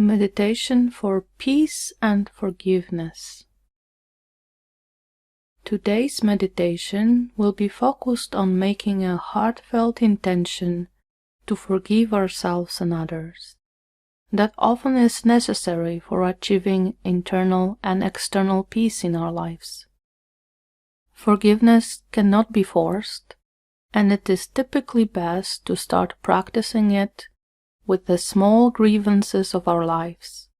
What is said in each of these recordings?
Meditation for peace and forgiveness. Today's meditation will be focused on making a heartfelt intention to forgive ourselves and others. That often is necessary for achieving internal and external peace in our lives. Forgiveness cannot be forced, and it is typically best to start practicing it with the small grievances of our lives.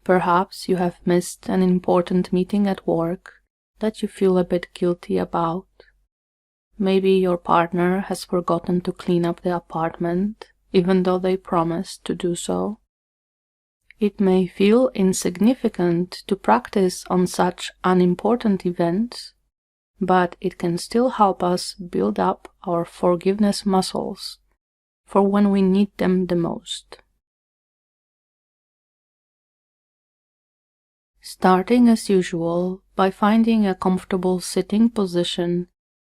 Perhaps you have missed an important meeting at work that you feel a bit guilty about. Maybe your partner has forgotten to clean up the apartment, even though they promised to do so. It may feel insignificant to practice on such unimportant events, but it can still help us build up our forgiveness muscles for when we need them the most. Starting as usual by finding a comfortable sitting position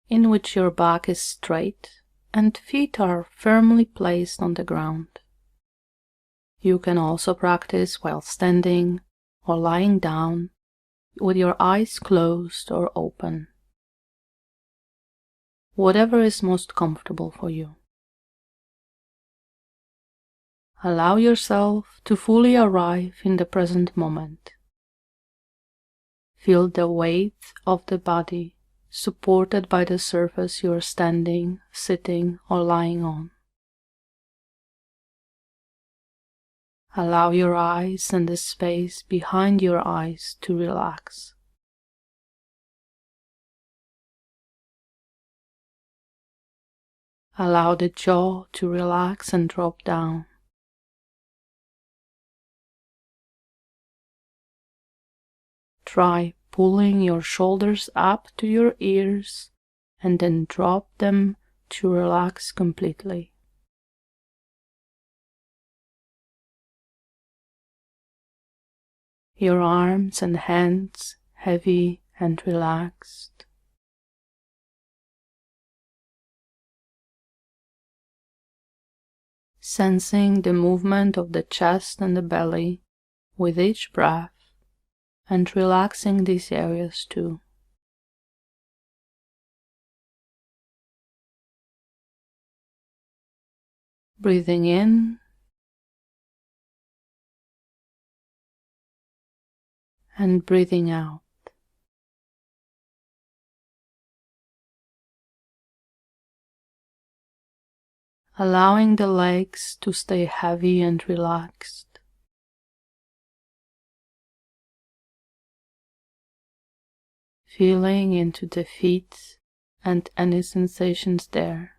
in which your back is straight and feet are firmly placed on the ground. You can also practice while standing or lying down with your eyes closed or open. Whatever is most comfortable for you. Allow yourself to fully arrive in the present moment. Feel the weight of the body supported by the surface you are standing, sitting, or lying on. Allow your eyes and the space behind your eyes to relax. Allow the jaw to relax and drop down. Try pulling your shoulders up to your ears and then drop them to relax completely. Your arms and hands heavy and relaxed. Sensing the movement of the chest and the belly with each breath, and relaxing these areas too. Breathing in and breathing out. Allowing the legs to stay heavy and relaxed. Feeling into the feet and any sensations there.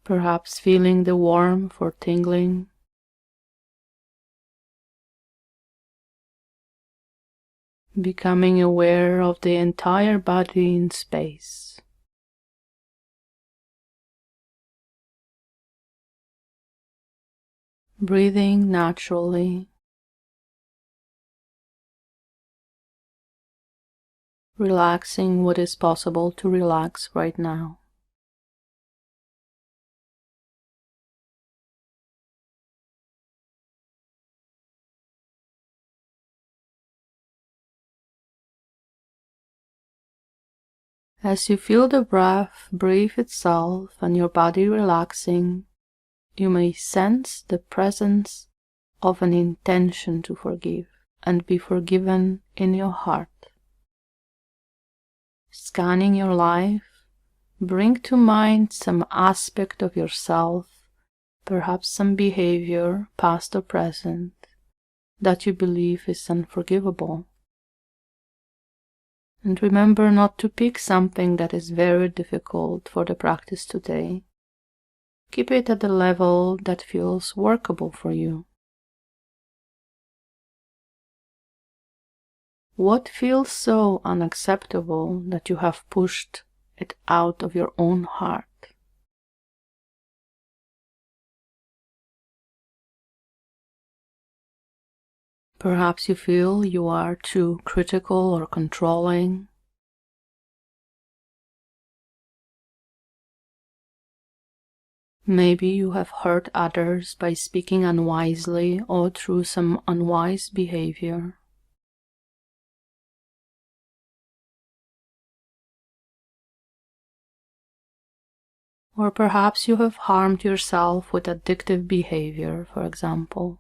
Perhaps feeling the warmth or tingling. Becoming aware of the entire body in space. Breathing naturally. Relaxing what is possible to relax right now. As you feel the breath breathe itself and your body relaxing, you may sense the presence of an intention to forgive and be forgiven in your heart. Scanning your life, bring to mind some aspect of yourself, perhaps some behavior, past or present, that you believe is unforgivable. And remember not to pick something that is very difficult for the practice today. Keep it at the level that feels workable for you. What feels so unacceptable that you have pushed it out of your own heart? Perhaps you feel you are too critical or controlling. Maybe you have hurt others by speaking unwisely or through some unwise behavior. Or perhaps you have harmed yourself with addictive behavior, for example.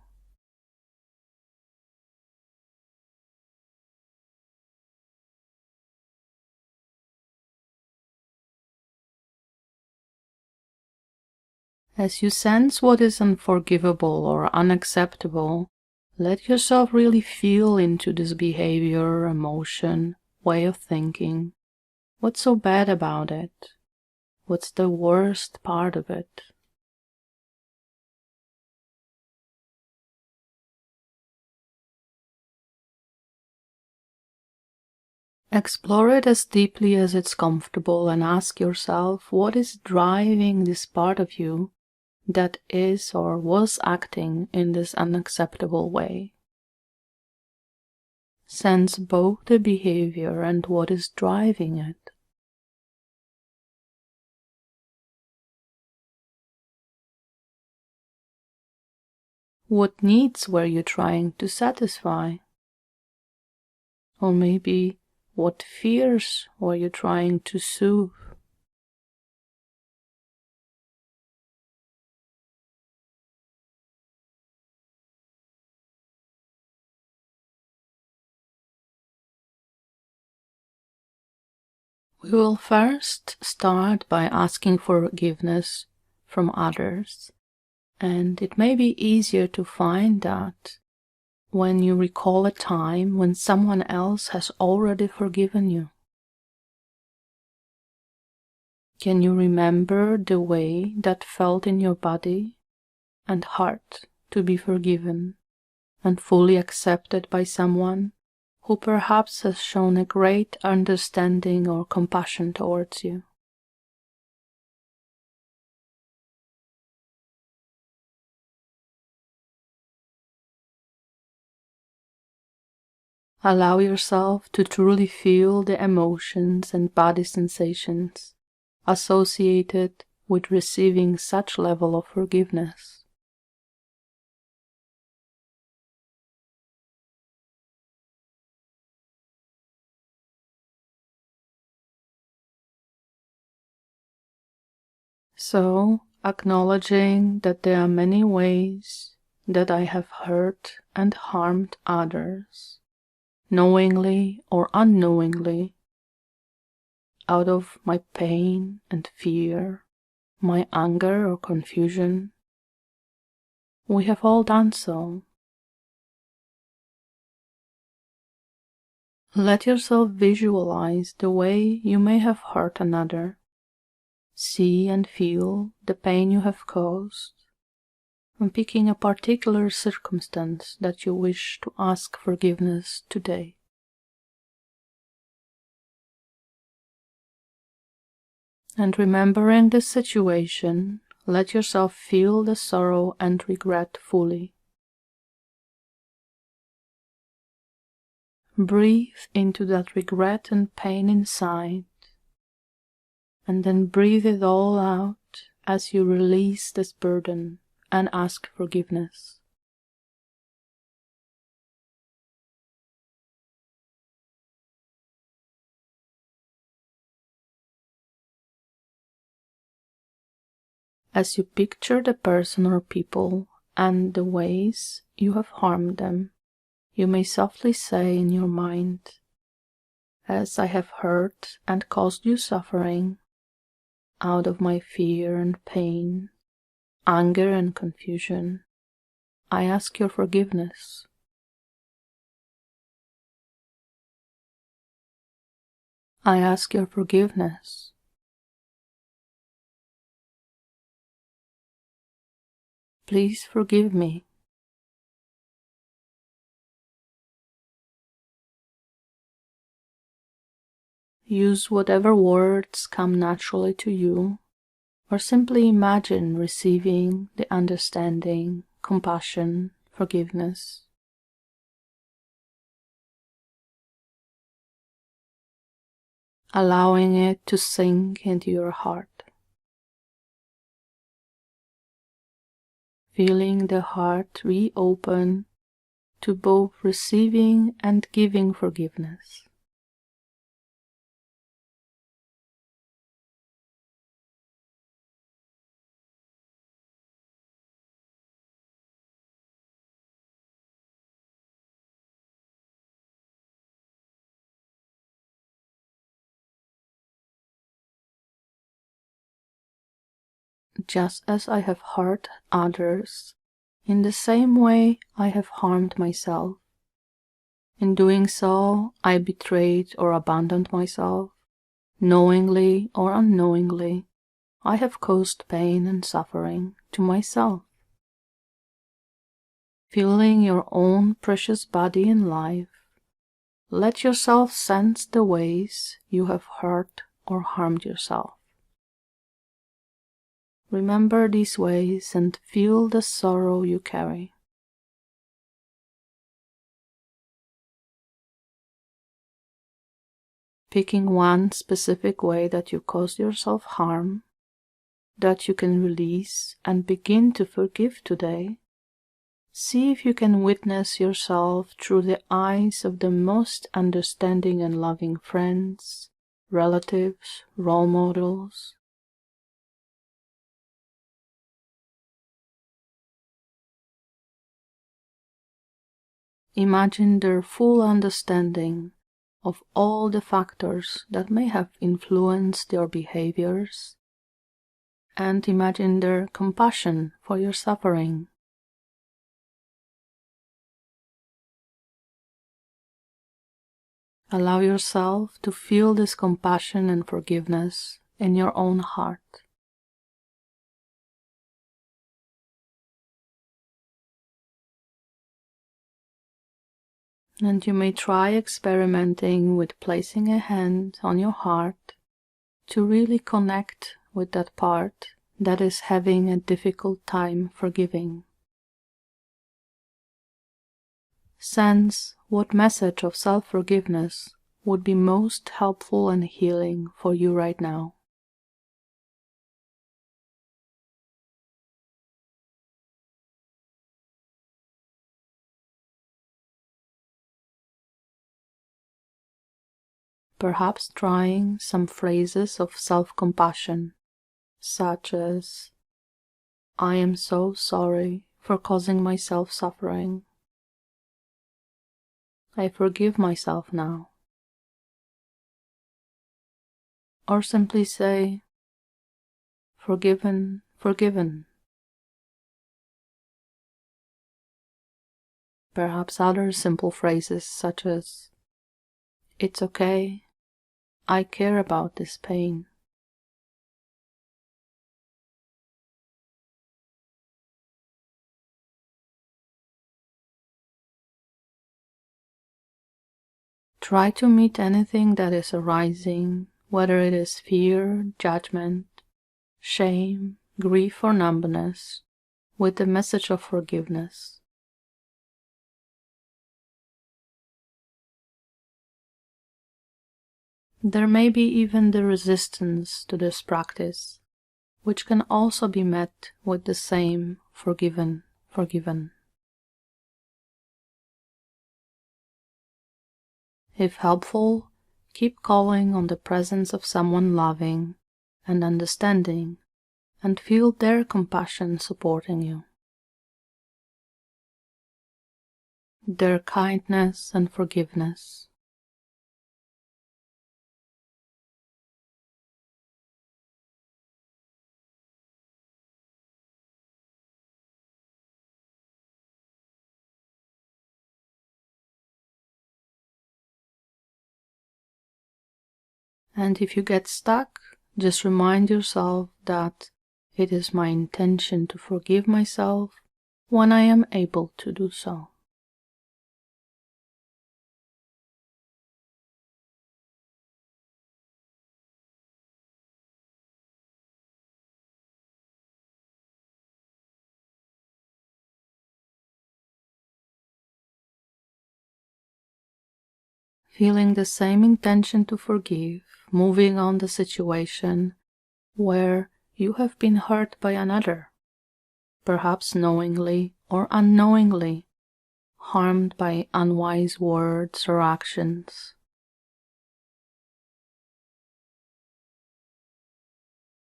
As you sense what is unforgivable or unacceptable, let yourself really feel into this behavior, emotion, way of thinking. What's so bad about it? What's the worst part of it? Explore it as deeply as it's comfortable and ask yourself what is driving this part of you that is or was acting in this unacceptable way. Sense both the behavior and what is driving it. What needs were you trying to satisfy? Or maybe what fears were you trying to soothe? We will first start by asking forgiveness from others, and it may be easier to find that when you recall a time when someone else has already forgiven you. Can you remember the way that felt in your body and heart to be forgiven and fully accepted by someone who perhaps has shown a great understanding or compassion towards you? Allow yourself to truly feel the emotions and body sensations associated with receiving such level of forgiveness. So, acknowledging that there are many ways that I have hurt and harmed others, knowingly or unknowingly, out of my pain and fear, my anger or confusion. We have all done so. Let yourself visualize the way you may have hurt another. See and feel the pain you have caused, and picking a particular circumstance that you wish to ask forgiveness today. And remembering this situation, let yourself feel the sorrow and regret fully. Breathe into that regret and pain inside, and then breathe it all out as you release this burden and ask forgiveness. As you picture the person or people and the ways you have harmed them, you may softly say in your mind, "As I have hurt and caused you suffering, out of my fear and pain, anger and confusion, I ask your forgiveness." I ask your forgiveness. Please forgive me. Use whatever words come naturally to you, or simply imagine receiving the understanding, compassion, forgiveness. Allowing it to sink into your heart. feeling the heart reopen to both receiving and giving forgiveness. Just as I have hurt others, in the same way I have harmed myself. In doing so, I betrayed or abandoned myself. Knowingly or unknowingly, I have caused pain and suffering to myself. Feeling your own precious body and life, let yourself sense the ways you have hurt or harmed yourself. Remember these ways and feel the sorrow you carry. Picking one specific way that you caused yourself harm, that you can release and begin to forgive today, see if you can witness yourself through the eyes of the most understanding and loving friends, relatives, role models. Imagine their full understanding of all the factors that may have influenced your behaviors, and imagine their compassion for your suffering. Allow yourself to feel this compassion and forgiveness in your own heart. And you may try experimenting with placing a hand on your heart to really connect with that part that is having a difficult time forgiving. Sense what message of self-forgiveness would be most helpful and healing for you right now. Perhaps trying some phrases of self-compassion, such as, "I am so sorry for causing myself suffering. I forgive myself now." Or simply say, "Forgiven, forgiven." Perhaps other simple phrases such as, "It's okay, I care about this pain." Try to meet anything that is arising, whether it is fear, judgment, shame, grief, or numbness, with the message of forgiveness. There may be even the resistance to this practice, which can also be met with the same forgiven, forgiven. If helpful, keep calling on the presence of someone loving and understanding, and feel their compassion supporting you. Their kindness and forgiveness. And if you get stuck, just remind yourself that it is my intention to forgive myself when I am able to do so. Feeling the same intention to forgive, moving on the situation where you have been hurt by another. perhaps knowingly or unknowingly, harmed by unwise words or actions.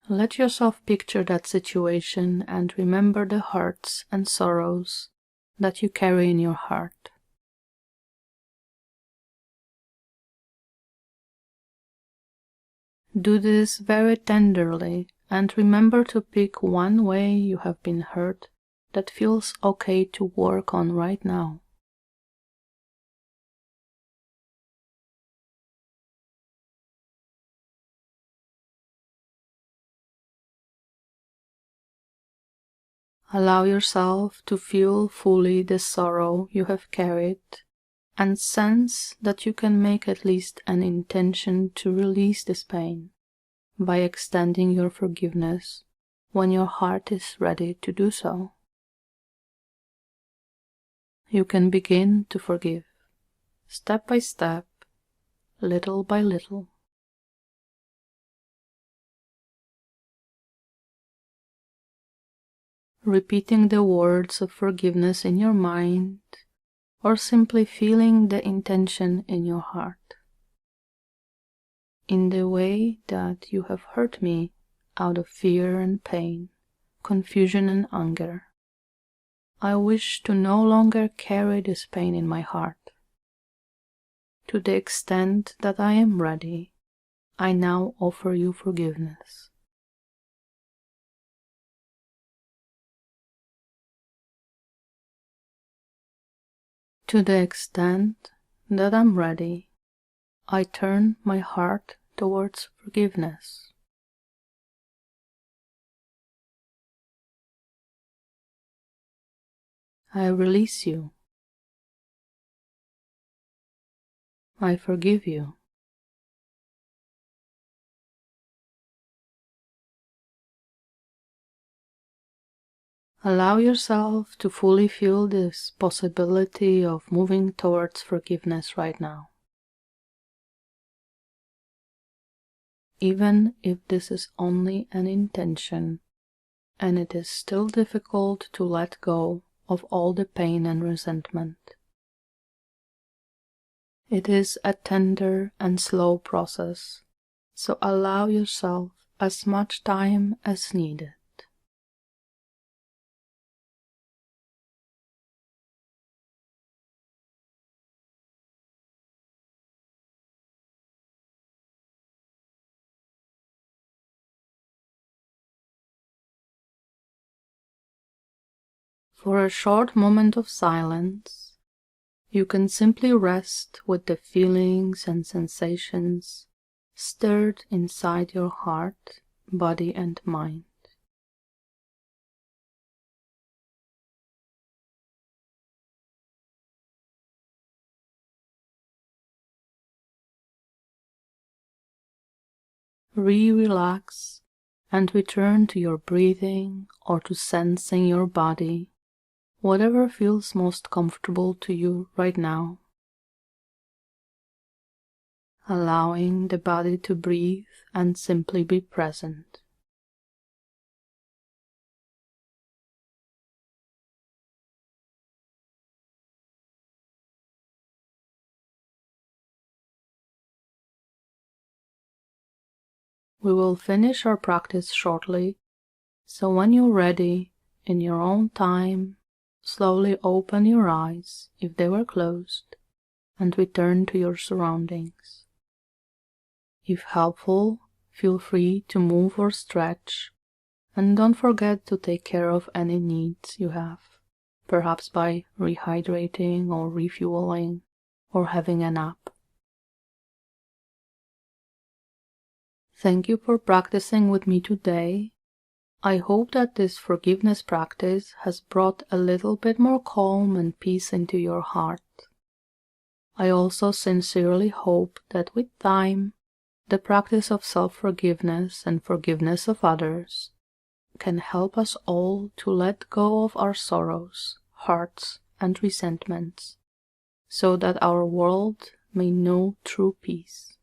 Let yourself picture that situation and remember the hurts and sorrows that you carry in your heart. Do this very tenderly and remember to pick one way you have been hurt that feels okay to work on right now. Allow yourself to feel fully the sorrow you have carried and sense that you can make at least an intention to release this pain by extending your forgiveness when your heart is ready to do so. You can begin to forgive, step by step, little by little. Repeating the words of forgiveness in your mind, or simply feeling the intention in your heart. In the way that you have hurt me out of fear and pain, confusion and anger, I wish to no longer carry this pain in my heart. To the extent that I am ready, I now offer you forgiveness. To the extent that I'm ready, I turn my heart towards forgiveness. I release you. I forgive you. Allow yourself to fully feel this possibility of moving towards forgiveness right now. Even if this is only an intention, and it is still difficult to let go of all the pain and resentment. It is a tender and slow process, so allow yourself as much time as needed. For a short moment of silence, you can simply rest with the feelings and sensations stirred inside your heart, body, and mind. Relax and return to your breathing or to sensing your body, whatever feels most comfortable to you right now. Allowing the body to breathe and simply be present. We will finish our practice shortly, so when you're ready, in your own time, slowly open your eyes if they were closed and return to your surroundings. If helpful, feel free to move or stretch, and don't forget to take care of any needs you have, perhaps by rehydrating or refueling or having a nap. Thank you for practicing with me today. I hope that this forgiveness practice has brought a little bit more calm and peace into your heart. I also sincerely hope that with time, the practice of self-forgiveness and forgiveness of others can help us all to let go of our sorrows, hurts, and resentments, so that our world may know true peace.